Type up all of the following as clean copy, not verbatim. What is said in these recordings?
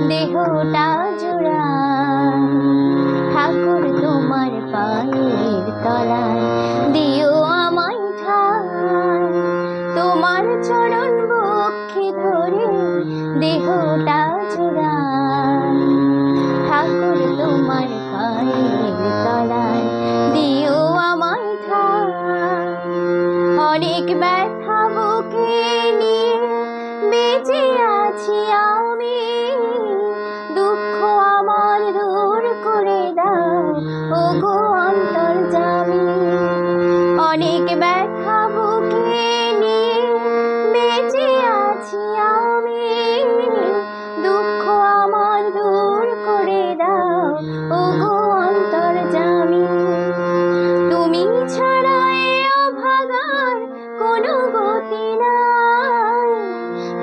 দেহটা জোড়ায়। ঠাকুর তোমার পায়ের তলায় দিও আমায় ঠাঁই। তোমার চরণ বক্ষে ধরে দেহটা জোড়ায়। ঠাকুর তোমার পায়ের তলায় দিও আমায় ঠাঁই। অনেক ব্যথা বুকে নিয়ে বেঁচে আছি আমি, দুঃখ আমার দূর করে দাও ওগো অন্তর্যামী। অনেক ব্যথা বুকে নিয়ে বেঁচে আছি আমি, দুঃখ আমার দূর করে দাও ওগো অন্তর্যামী। তুমি ছাড়া এ অভাগার কোনো গতি নাই,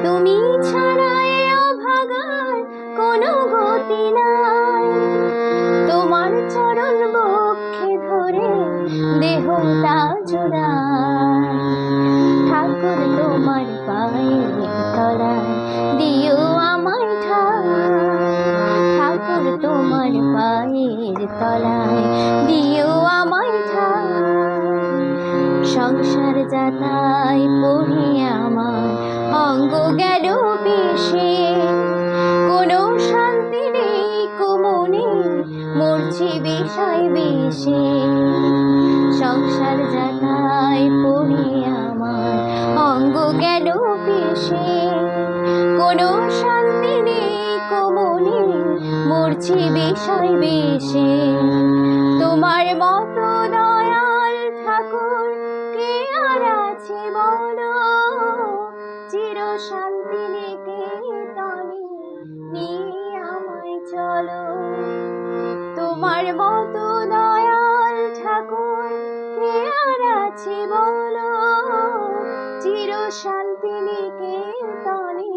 তুমি ছাড়া এ অভাগার কোনো গতি নাই। তোমার চরণ বক্ষে ধরে দেহটা জোড়ায়। ঠাকুর তোমার পায়ের তলায় দিও আমায় ঠাঁই। ঠাকুর তোমার পায়ের তলায় দিও আমায় ঠাঁই। সংসার যাতায় পড়ে আমার অঙ্গ গেল বিষে, কোনো শান্তি নেই কুমনে মরছি বিষয় বিষে। সংসার যাতায় পড়ে আমার অঙ্গ গেল বিষে, কোনো শান্তি নেই কুমনে মরছি বিষয় বিষে। তোমার মতো দয়াল ঠাকুর কে আর আছে বলো, চির শান্তি নিকেতনে নিয়ে আমায় চলো। তোমার মতো দয়াল ঠাকুর কে আর আছে বলো, চির শান্তি নিকেতনে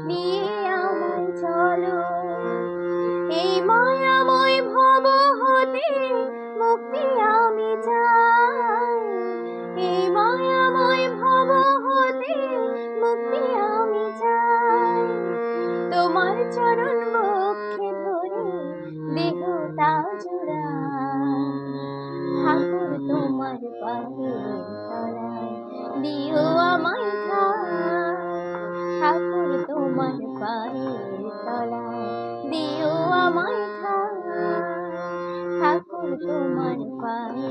নিয়ে আমায় চলো। এই মায়াময় ভব হতে মুক্তি আমি চাই, এই মায়াময় ভব হতে মুক্তি আমি চাই। তোমার চরণ বক্ষে ধরে দেহটা জোড়ায়। ঠাকুর তোমার পায়ের তলায় দিও আমায় ঠাঁই। ঠাকুর তোমার পায়ের তলায় দিও আমায় ঠাঁই। ঠাকুর তোমার পায়ের